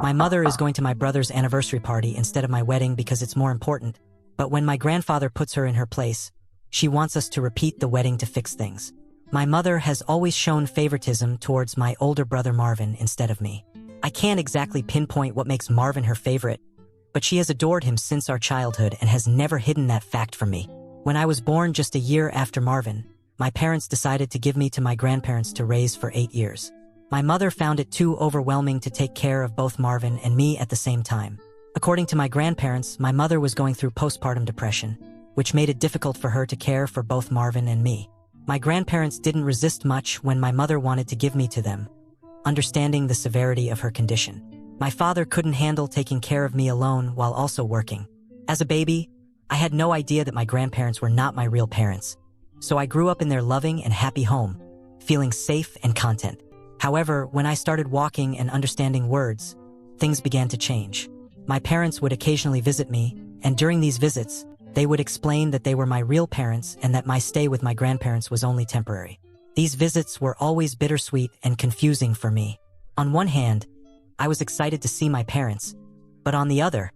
My mother is going to my brother's anniversary party instead of my wedding because it's more important, but when my grandfather puts her in her place, she wants us to repeat the wedding to fix things. My mother has always shown favoritism towards my older brother Marvin instead of me. I can't exactly pinpoint what makes Marvin her favorite, but she has adored him since our childhood and has never hidden that fact from me. When I was born just a year after Marvin, my parents decided to give me to my grandparents to raise for 8 years. My mother found it too overwhelming to take care of both Marvin and me at the same time. According to my grandparents, my mother was going through postpartum depression, which made it difficult for her to care for both Marvin and me. My grandparents didn't resist much when my mother wanted to give me to them, understanding the severity of her condition. My father couldn't handle taking care of me alone while also working. As a baby, I had no idea that my grandparents were not my real parents, so I grew up in their loving and happy home, feeling safe and content. However, when I started walking and understanding words, things began to change. My parents would occasionally visit me, and during these visits, they would explain that they were my real parents and that my stay with my grandparents was only temporary. These visits were always bittersweet and confusing for me. On one hand, I was excited to see my parents, but on the other,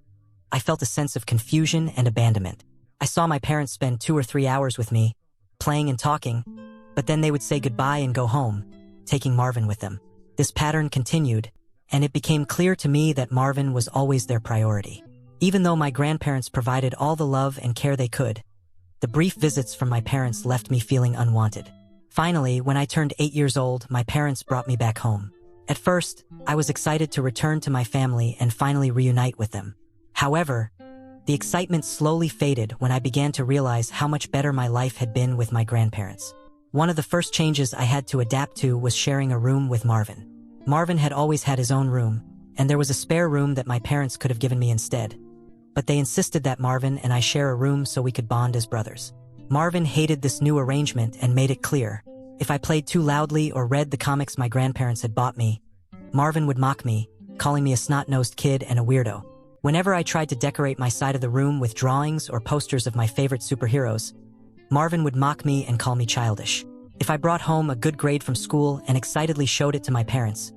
I felt a sense of confusion and abandonment. I saw my parents spend 2 or 3 hours with me, playing and talking, but then they would say goodbye and go home, taking Marvin with them. This pattern continued, and it became clear to me that Marvin was always their priority. Even though my grandparents provided all the love and care they could, the brief visits from my parents left me feeling unwanted. Finally, when I turned 8 years old, my parents brought me back home. At first, I was excited to return to my family and finally reunite with them. However, the excitement slowly faded when I began to realize how much better my life had been with my grandparents. One of the first changes I had to adapt to was sharing a room with Marvin. Marvin had always had his own room, and there was a spare room that my parents could have given me instead. But they insisted that Marvin and I share a room so we could bond as brothers. Marvin hated this new arrangement and made it clear. If I played too loudly or read the comics my grandparents had bought me, Marvin would mock me, calling me a snot-nosed kid and a weirdo. Whenever I tried to decorate my side of the room with drawings or posters of my favorite superheroes, Marvin would mock me and call me childish. If I brought home a good grade from school and excitedly showed it to my parents,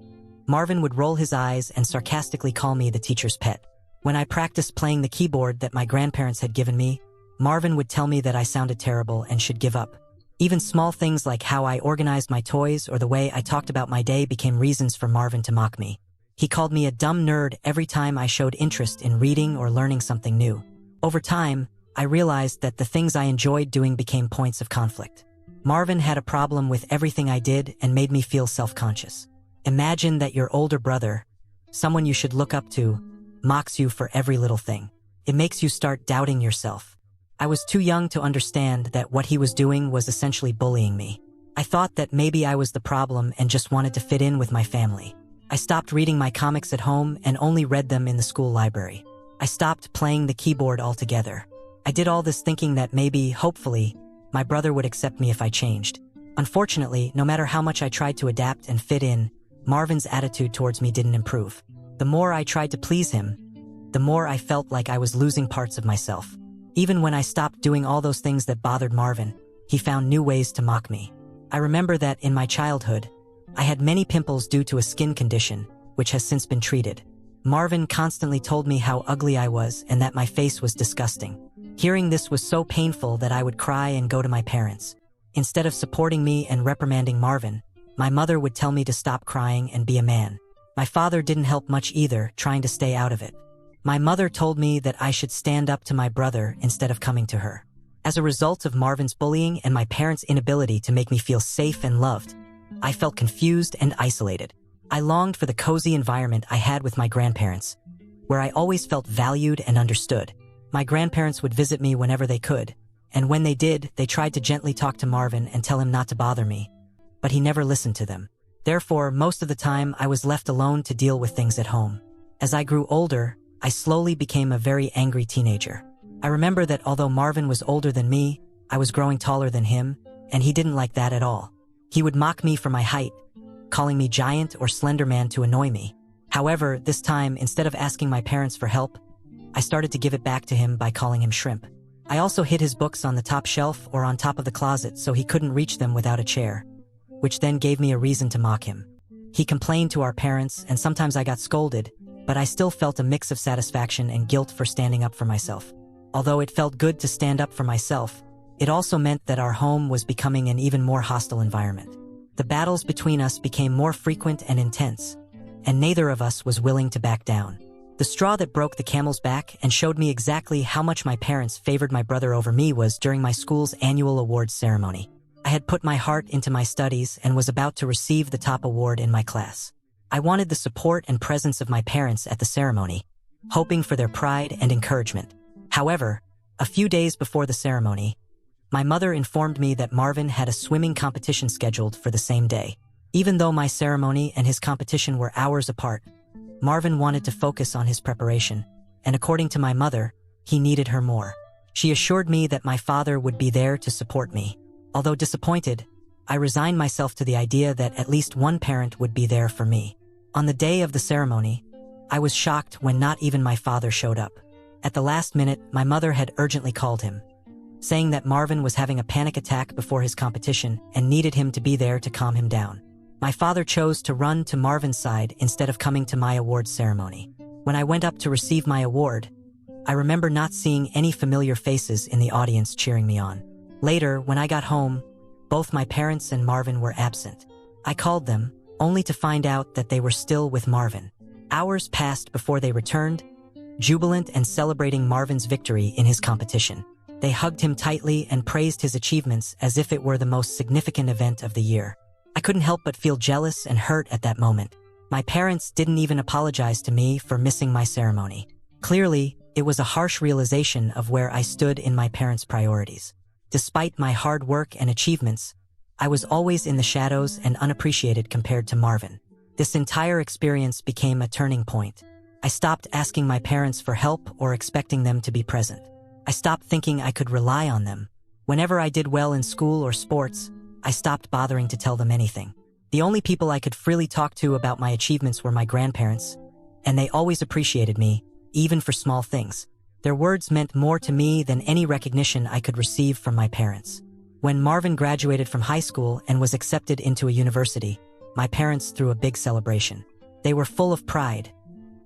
Marvin would roll his eyes and sarcastically call me the teacher's pet. When I practiced playing the keyboard that my grandparents had given me, Marvin would tell me that I sounded terrible and should give up. Even small things like how I organized my toys or the way I talked about my day became reasons for Marvin to mock me. He called me a dumb nerd every time I showed interest in reading or learning something new. Over time, I realized that the things I enjoyed doing became points of conflict. Marvin had a problem with everything I did and made me feel self-conscious. Imagine that your older brother, someone you should look up to, mocks you for every little thing. It makes you start doubting yourself. I was too young to understand that what he was doing was essentially bullying me. I thought that maybe I was the problem and just wanted to fit in with my family. I stopped reading my comics at home and only read them in the school library. I stopped playing the keyboard altogether. I did all this thinking that maybe, hopefully, my brother would accept me if I changed. Unfortunately, no matter how much I tried to adapt and fit in, Marvin's attitude towards me didn't improve. The more I tried to please him, the more I felt like I was losing parts of myself. Even when I stopped doing all those things that bothered Marvin, he found new ways to mock me. I remember that in my childhood, I had many pimples due to a skin condition, which has since been treated. Marvin constantly told me how ugly I was and that my face was disgusting. Hearing this was so painful that I would cry and go to my parents. Instead of supporting me and reprimanding Marvin, my mother would tell me to stop crying and be a man. My father didn't help much either, trying to stay out of it. My mother told me that I should stand up to my brother instead of coming to her. As a result of Marvin's bullying and my parents' inability to make me feel safe and loved, I felt confused and isolated. I longed for the cozy environment I had with my grandparents, where I always felt valued and understood. My grandparents would visit me whenever they could, and when they did, they tried to gently talk to Marvin and tell him not to bother me, but he never listened to them. Therefore, most of the time, I was left alone to deal with things at home. As I grew older, I slowly became a very angry teenager. I remember that although Marvin was older than me, I was growing taller than him, and he didn't like that at all. He would mock me for my height, calling me giant or slender man to annoy me. However, this time, instead of asking my parents for help, I started to give it back to him by calling him Shrimp. I also hid his books on the top shelf or on top of the closet so he couldn't reach them without a chair, which then gave me a reason to mock him. He complained to our parents, and sometimes I got scolded, but I still felt a mix of satisfaction and guilt for standing up for myself. Although it felt good to stand up for myself, it also meant that our home was becoming an even more hostile environment. The battles between us became more frequent and intense, and neither of us was willing to back down. The straw that broke the camel's back and showed me exactly how much my parents favored my brother over me was during my school's annual awards ceremony. I had put my heart into my studies and was about to receive the top award in my class. I wanted the support and presence of my parents at the ceremony, hoping for their pride and encouragement. However, a few days before the ceremony, my mother informed me that Marvin had a swimming competition scheduled for the same day. Even though my ceremony and his competition were hours apart, Marvin wanted to focus on his preparation, and according to my mother, he needed her more. She assured me that my father would be there to support me. Although disappointed, I resigned myself to the idea that at least one parent would be there for me. On the day of the ceremony, I was shocked when not even my father showed up. At the last minute, my mother had urgently called him, saying that Marvin was having a panic attack before his competition and needed him to be there to calm him down. My father chose to run to Marvin's side instead of coming to my awards ceremony. When I went up to receive my award, I remember not seeing any familiar faces in the audience cheering me on. Later, when I got home, both my parents and Marvin were absent. I called them, only to find out that they were still with Marvin. Hours passed before they returned, jubilant and celebrating Marvin's victory in his competition. They hugged him tightly and praised his achievements as if it were the most significant event of the year. I couldn't help but feel jealous and hurt at that moment. My parents didn't even apologize to me for missing my ceremony. Clearly, it was a harsh realization of where I stood in my parents' priorities. Despite my hard work and achievements, I was always in the shadows and unappreciated compared to Marvin. This entire experience became a turning point. I stopped asking my parents for help or expecting them to be present. I stopped thinking I could rely on them. Whenever I did well in school or sports, I stopped bothering to tell them anything. The only people I could freely talk to about my achievements were my grandparents, and they always appreciated me, even for small things. Their words meant more to me than any recognition I could receive from my parents. When Marvin graduated from high school and was accepted into a university, my parents threw a big celebration. They were full of pride,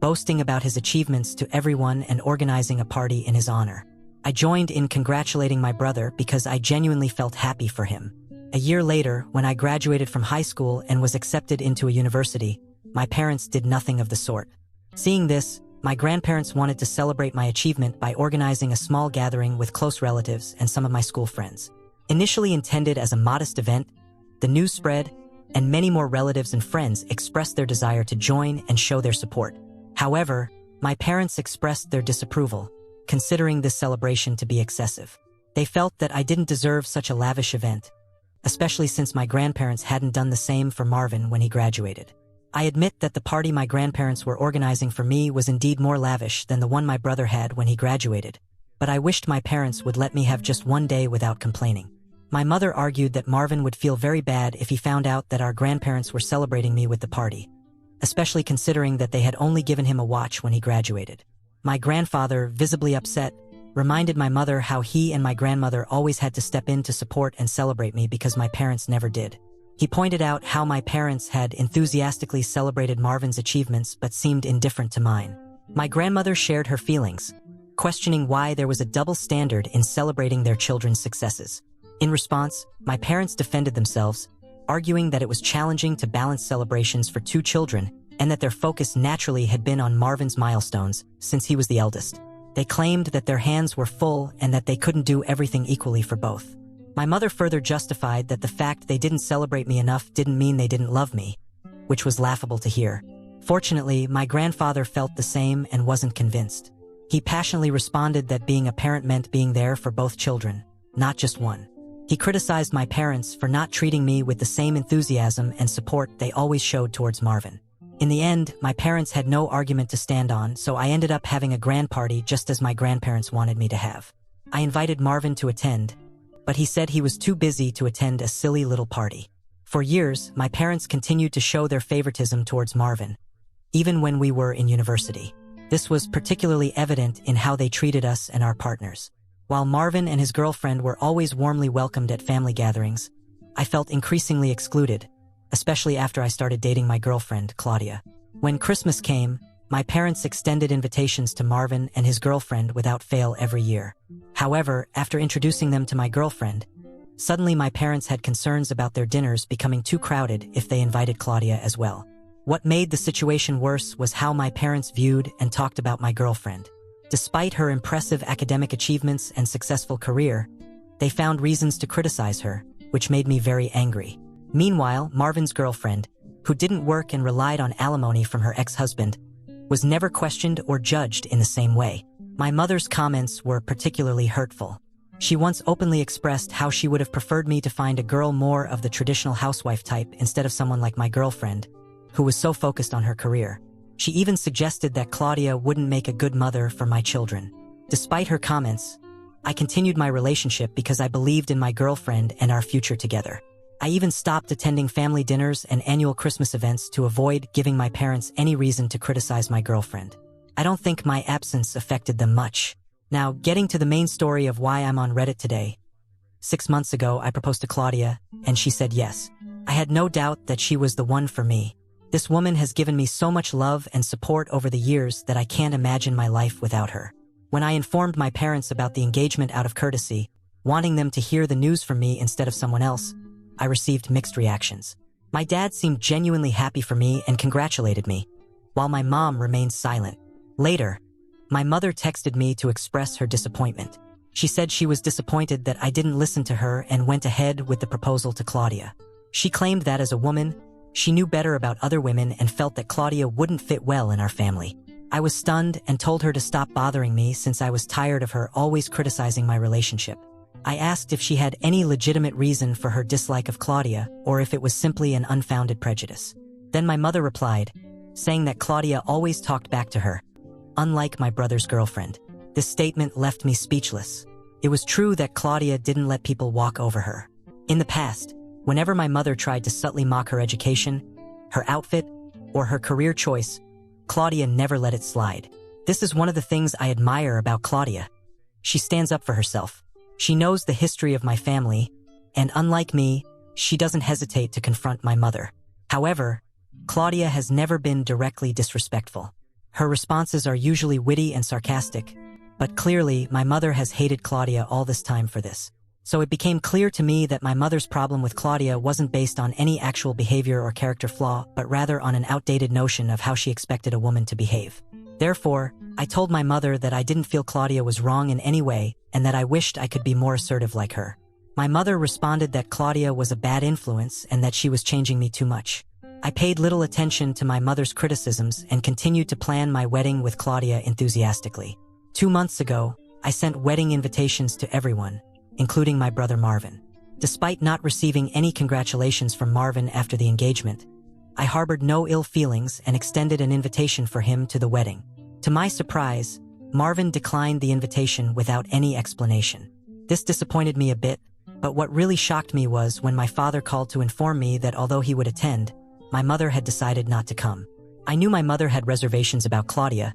boasting about his achievements to everyone and organizing a party in his honor. I joined in congratulating my brother because I genuinely felt happy for him. A year later, when I graduated from high school and was accepted into a university, my parents did nothing of the sort. Seeing this, my grandparents wanted to celebrate my achievement by organizing a small gathering with close relatives and some of my school friends. Initially intended as a modest event, the news spread, and many more relatives and friends expressed their desire to join and show their support. However, my parents expressed their disapproval, considering this celebration to be excessive. They felt that I didn't deserve such a lavish event, especially since my grandparents hadn't done the same for Marvin when he graduated. I admit that the party my grandparents were organizing for me was indeed more lavish than the one my brother had when he graduated, but I wished my parents would let me have just one day without complaining. My mother argued that Marvin would feel very bad if he found out that our grandparents were celebrating me with the party, especially considering that they had only given him a watch when he graduated. My grandfather, visibly upset, reminded my mother how he and my grandmother always had to step in to support and celebrate me because my parents never did. He pointed out how my parents had enthusiastically celebrated Marvin's achievements but seemed indifferent to mine. My grandmother shared her feelings, questioning why there was a double standard in celebrating their children's successes. In response, my parents defended themselves, arguing that it was challenging to balance celebrations for two children and that their focus naturally had been on Marvin's milestones since he was the eldest. They claimed that their hands were full and that they couldn't do everything equally for both. My mother further justified that the fact they didn't celebrate me enough didn't mean they didn't love me, which was laughable to hear. Fortunately, my grandfather felt the same and wasn't convinced. He passionately responded that being a parent meant being there for both children, not just one. He criticized my parents for not treating me with the same enthusiasm and support they always showed towards Marvin. In the end, my parents had no argument to stand on, so I ended up having a grand party just as my grandparents wanted me to have. I invited Marvin to attend, but he said he was too busy to attend a silly little party. For years, my parents continued to show their favoritism towards Marvin, even when we were in university. This was particularly evident in how they treated us and our partners. While Marvin and his girlfriend were always warmly welcomed at family gatherings, I felt increasingly excluded, especially after I started dating my girlfriend, Claudia. When Christmas came, My parents extended invitations to Marvin and his girlfriend without fail every year. However, after introducing them to my girlfriend, suddenly my parents had concerns about their dinners becoming too crowded if they invited Claudia as well. What made the situation worse was how my parents viewed and talked about my girlfriend. Despite her impressive academic achievements and successful career, they found reasons to criticize her, which made me very angry. Meanwhile, Marvin's girlfriend, who didn't work and relied on alimony from her ex-husband, was never questioned or judged in the same way. My mother's comments were particularly hurtful. She once openly expressed how she would have preferred me to find a girl more of the traditional housewife type instead of someone like my girlfriend, who was so focused on her career. She even suggested that Claudia wouldn't make a good mother for my children. Despite her comments, I continued my relationship because I believed in my girlfriend and our future together. I even stopped attending family dinners and annual Christmas events to avoid giving my parents any reason to criticize my girlfriend. I don't think my absence affected them much. Now, getting to the main story of why I'm on Reddit today. 6 months ago, I proposed to Claudia, and she said yes. I had no doubt that she was the one for me. This woman has given me so much love and support over the years that I can't imagine my life without her. When I informed my parents about the engagement out of courtesy, wanting them to hear the news from me instead of someone else, I received mixed reactions. My dad seemed genuinely happy for me and congratulated me, while my mom remained silent. Later, my mother texted me to express her disappointment. She said she was disappointed that I didn't listen to her and went ahead with the proposal to Claudia. She claimed that as a woman, she knew better about other women and felt that Claudia wouldn't fit well in our family. I was stunned and told her to stop bothering me since I was tired of her always criticizing my relationship. I asked if she had any legitimate reason for her dislike of Claudia or if it was simply an unfounded prejudice. Then my mother replied, saying that Claudia always talked back to her, unlike my brother's girlfriend. This statement left me speechless. It was true that Claudia didn't let people walk over her. In the past, whenever my mother tried to subtly mock her education, her outfit, or her career choice, Claudia never let it slide. This is one of the things I admire about Claudia. She stands up for herself. She knows the history of my family, and unlike me, she doesn't hesitate to confront my mother. However, Claudia has never been directly disrespectful. Her responses are usually witty and sarcastic, but clearly my mother has hated Claudia all this time for this. So it became clear to me that my mother's problem with Claudia wasn't based on any actual behavior or character flaw, but rather on an outdated notion of how she expected a woman to behave. Therefore, I told my mother that I didn't feel Claudia was wrong in any way and that I wished I could be more assertive like her. My mother responded that Claudia was a bad influence and that she was changing me too much. I paid little attention to my mother's criticisms and continued to plan my wedding with Claudia enthusiastically. 2 months ago, I sent wedding invitations to everyone, including my brother Marvin. Despite not receiving any congratulations from Marvin after the engagement, I harbored no ill feelings and extended an invitation for him to the wedding. To my surprise, Marvin declined the invitation without any explanation. This disappointed me a bit, but what really shocked me was when my father called to inform me that although he would attend, my mother had decided not to come. I knew my mother had reservations about Claudia,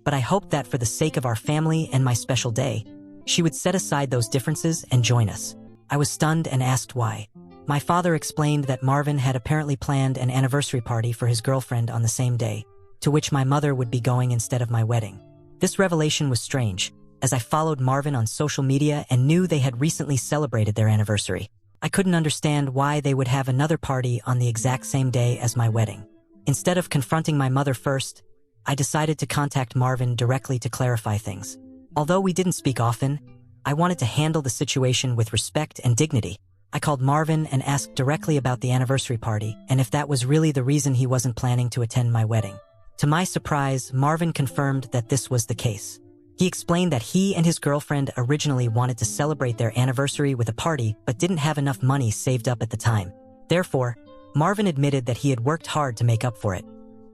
but I hoped that for the sake of our family and my special day, she would set aside those differences and join us. I was stunned and asked why. My father explained that Marvin had apparently planned an anniversary party for his girlfriend on the same day, to which my mother would be going instead of my wedding. This revelation was strange, as I followed Marvin on social media and knew they had recently celebrated their anniversary. I couldn't understand why they would have another party on the exact same day as my wedding. Instead of confronting my mother first, I decided to contact Marvin directly to clarify things. Although we didn't speak often, I wanted to handle the situation with respect and dignity. I called Marvin and asked directly about the anniversary party and if that was really the reason he wasn't planning to attend my wedding. To my surprise, Marvin confirmed that this was the case. He explained that he and his girlfriend originally wanted to celebrate their anniversary with a party but didn't have enough money saved up at the time. Therefore, Marvin admitted that he had worked hard to make up for it,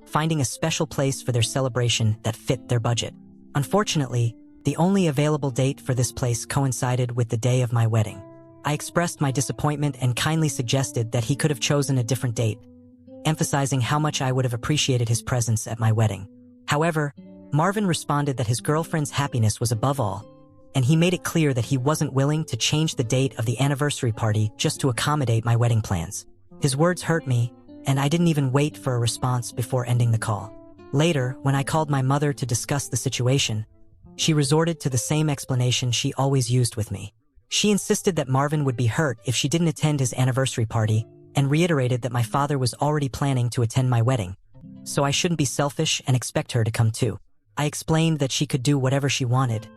finding a special place for their celebration that fit their budget. Unfortunately, the only available date for this place coincided with the day of my wedding. I expressed my disappointment and kindly suggested that he could have chosen a different date, emphasizing how much I would have appreciated his presence at my wedding. However, Marvin responded that his girlfriend's happiness was above all, and he made it clear that he wasn't willing to change the date of the anniversary party just to accommodate my wedding plans. His words hurt me, and I didn't even wait for a response before ending the call. Later, when I called my mother to discuss the situation, she resorted to the same explanation she always used with me. She insisted that Marvin would be hurt if she didn't attend his anniversary party and reiterated that my father was already planning to attend my wedding, so I shouldn't be selfish and expect her to come too. I explained that she could do whatever she wanted,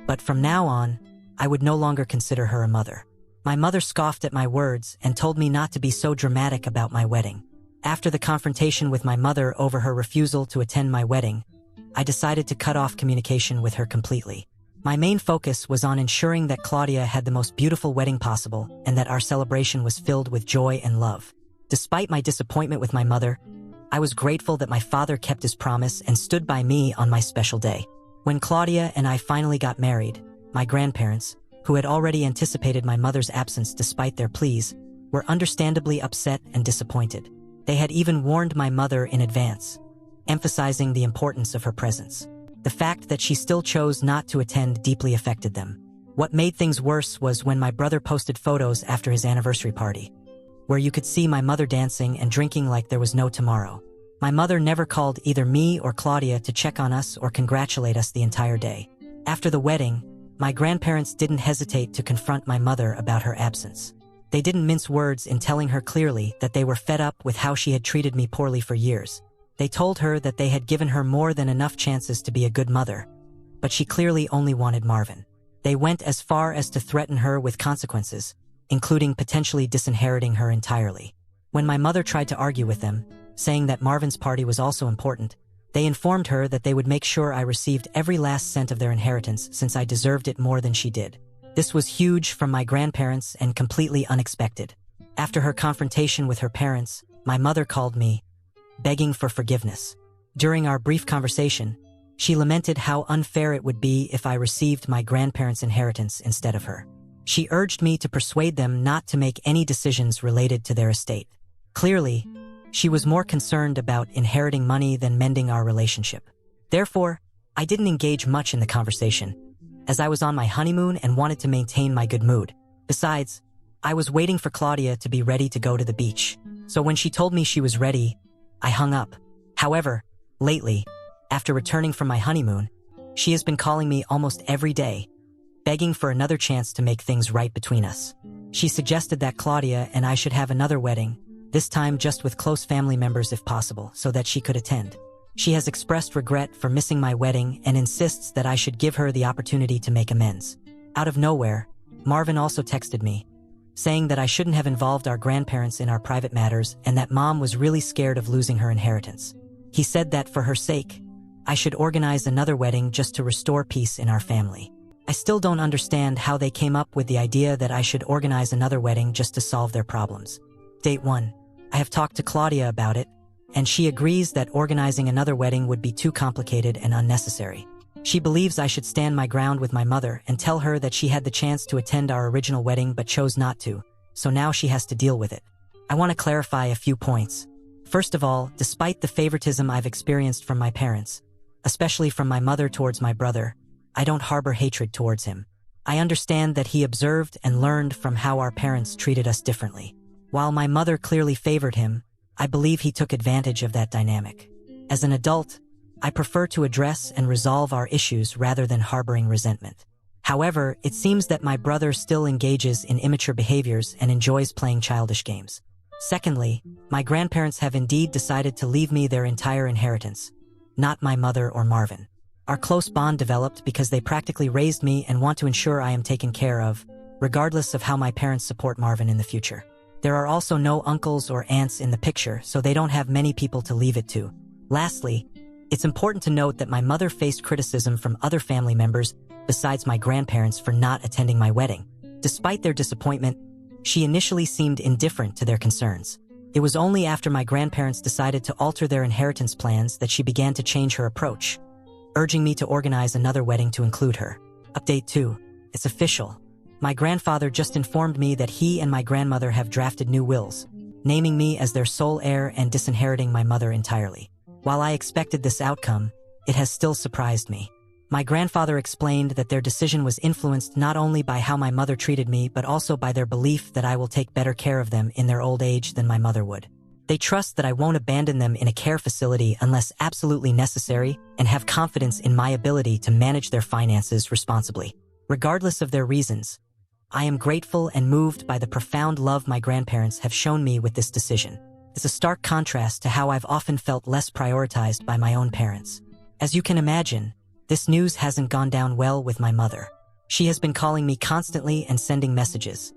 but from now on, I would no longer consider her a mother. My mother scoffed at my words and told me not to be so dramatic about my wedding. After the confrontation with my mother over her refusal to attend my wedding, I decided to cut off communication with her completely. My main focus was on ensuring that Claudia had the most beautiful wedding possible and that our celebration was filled with joy and love. Despite my disappointment with my mother, I was grateful that my father kept his promise and stood by me on my special day. When Claudia and I finally got married, my grandparents, who had already anticipated my mother's absence despite their pleas, were understandably upset and disappointed. They had even warned my mother in advance, emphasizing the importance of her presence. The fact that she still chose not to attend deeply affected them. What made things worse was when my brother posted photos after his anniversary party, where you could see my mother dancing and drinking like there was no tomorrow. My mother never called either me or Claudia to check on us or congratulate us the entire day. After the wedding, my grandparents didn't hesitate to confront my mother about her absence. They didn't mince words in telling her clearly that they were fed up with how she had treated me poorly for years. They told her that they had given her more than enough chances to be a good mother, but she clearly only wanted Marvin. They went as far as to threaten her with consequences, including potentially disinheriting her entirely. When my mother tried to argue with them, saying that Marvin's party was also important, they informed her that they would make sure I received every last cent of their inheritance since I deserved it more than she did. This was huge from my grandparents and completely unexpected. After her confrontation with her parents, my mother called me, begging for forgiveness. During our brief conversation, she lamented how unfair it would be if I received my grandparents' inheritance instead of her. She urged me to persuade them not to make any decisions related to their estate. Clearly, she was more concerned about inheriting money than mending our relationship. Therefore, I didn't engage much in the conversation, as I was on my honeymoon and wanted to maintain my good mood. Besides, I was waiting for Claudia to be ready to go to the beach. So when she told me she was ready, I hung up. However, lately, after returning from my honeymoon, she has been calling me almost every day, begging for another chance to make things right between us. She suggested that Claudia and I should have another wedding, this time just with close family members if possible, so that she could attend. She has expressed regret for missing my wedding and insists that I should give her the opportunity to make amends. Out of nowhere, Marvin also texted me, saying that I shouldn't have involved our grandparents in our private matters and that Mom was really scared of losing her inheritance. He said that for her sake, I should organize another wedding just to restore peace in our family. I still don't understand how they came up with the idea that I should organize another wedding just to solve their problems. Date 1. I have talked to Claudia about it, and she agrees that organizing another wedding would be too complicated and unnecessary. She believes I should stand my ground with my mother and tell her that she had the chance to attend our original wedding but chose not to, so now she has to deal with it. I want to clarify a few points. First of all, despite the favoritism I've experienced from my parents, especially from my mother towards my brother, I don't harbor hatred towards him. I understand that he observed and learned from how our parents treated us differently. While my mother clearly favored him, I believe he took advantage of that dynamic. As an adult, I prefer to address and resolve our issues rather than harboring resentment. However, it seems that my brother still engages in immature behaviors and enjoys playing childish games. Secondly, my grandparents have indeed decided to leave me their entire inheritance, not my mother or Marvin. Our close bond developed because they practically raised me and want to ensure I am taken care of, regardless of how my parents support Marvin in the future. There are also no uncles or aunts in the picture, so they don't have many people to leave it to. Lastly, it's important to note that my mother faced criticism from other family members besides my grandparents for not attending my wedding. Despite their disappointment, she initially seemed indifferent to their concerns. It was only after my grandparents decided to alter their inheritance plans that she began to change her approach, urging me to organize another wedding to include her. Update 2. It's official. My grandfather just informed me that he and my grandmother have drafted new wills, naming me as their sole heir and disinheriting my mother entirely. While I expected this outcome, it has still surprised me. My grandfather explained that their decision was influenced not only by how my mother treated me but also by their belief that I will take better care of them in their old age than my mother would. They trust that I won't abandon them in a care facility unless absolutely necessary and have confidence in my ability to manage their finances responsibly. Regardless of their reasons, I am grateful and moved by the profound love my grandparents have shown me with this decision. It's a stark contrast to how I've often felt less prioritized by my own parents. As you can imagine, this news hasn't gone down well with my mother. She has been calling me constantly and sending messages,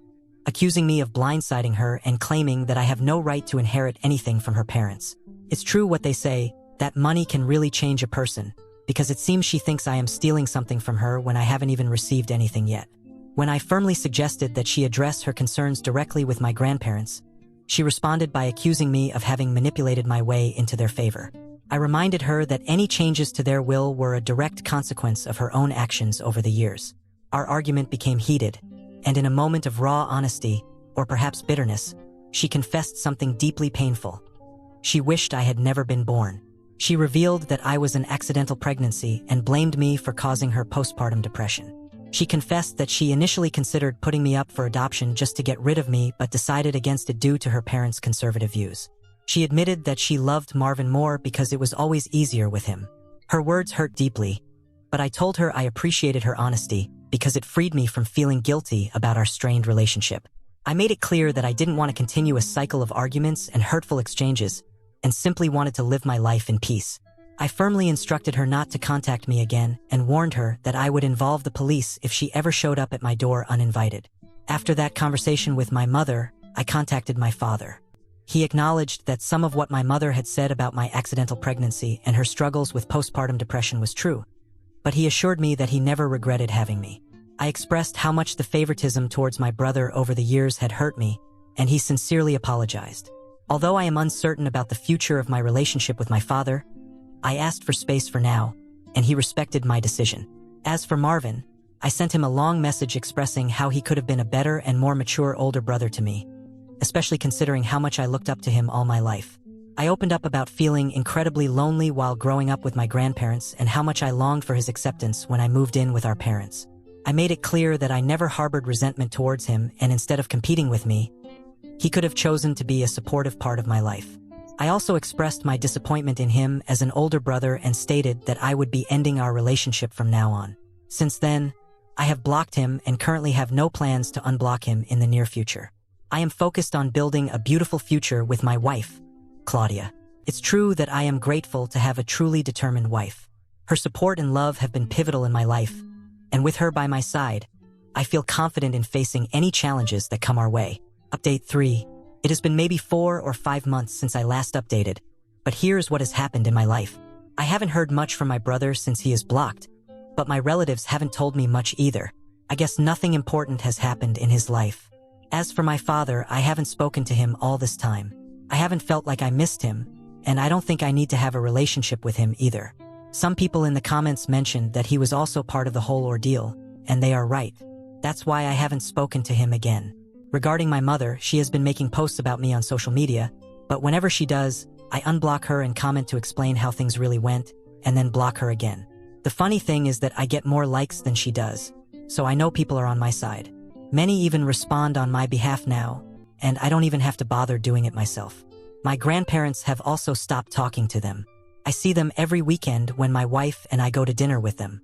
accusing me of blindsiding her and claiming that I have no right to inherit anything from her parents. It's true what they say, that money can really change a person, because it seems she thinks I am stealing something from her when I haven't even received anything yet. When I firmly suggested that she address her concerns directly with my grandparents, she responded by accusing me of having manipulated my way into their favor. I reminded her that any changes to their will were a direct consequence of her own actions over the years. Our argument became heated, and in a moment of raw honesty, or perhaps bitterness, she confessed something deeply painful. She wished I had never been born. She revealed that I was an accidental pregnancy and blamed me for causing her postpartum depression. She confessed that she initially considered putting me up for adoption just to get rid of me, but decided against it due to her parents' conservative views. She admitted that she loved Marvin more because it was always easier with him. Her words hurt deeply, but I told her I appreciated her honesty because it freed me from feeling guilty about our strained relationship. I made it clear that I didn't want to continue a cycle of arguments and hurtful exchanges, and simply wanted to live my life in peace. I firmly instructed her not to contact me again and warned her that I would involve the police if she ever showed up at my door uninvited. After that conversation with my mother, I contacted my father. He acknowledged that some of what my mother had said about my accidental pregnancy and her struggles with postpartum depression was true, but he assured me that he never regretted having me. I expressed how much the favoritism towards my brother over the years had hurt me, and he sincerely apologized. Although I am uncertain about the future of my relationship with my father, I asked for space for now, and he respected my decision. As for Marvin, I sent him a long message expressing how he could have been a better and more mature older brother to me, especially considering how much I looked up to him all my life. I opened up about feeling incredibly lonely while growing up with my grandparents and how much I longed for his acceptance when I moved in with our parents. I made it clear that I never harbored resentment towards him, and instead of competing with me, he could have chosen to be a supportive part of my life. I also expressed my disappointment in him as an older brother and stated that I would be ending our relationship from now on. Since then, I have blocked him and currently have no plans to unblock him in the near future. I am focused on building a beautiful future with my wife, Claudia. It's true that I am grateful to have a truly determined wife. Her support and love have been pivotal in my life, and with her by my side, I feel confident in facing any challenges that come our way. Update 3. It has been maybe 4 or 5 months since I last updated, but here's what has happened in my life. I haven't heard much from my brother since he is blocked, but my relatives haven't told me much either. I guess nothing important has happened in his life. As for my father, I haven't spoken to him all this time. I haven't felt like I missed him, and I don't think I need to have a relationship with him either. Some people in the comments mentioned that he was also part of the whole ordeal, and they are right. That's why I haven't spoken to him again. Regarding my mother, she has been making posts about me on social media, but whenever she does, I unblock her and comment to explain how things really went, and then block her again. The funny thing is that I get more likes than she does, so I know people are on my side. Many even respond on my behalf now, and I don't even have to bother doing it myself. My grandparents have also stopped talking to them. I see them every weekend when my wife and I go to dinner with them.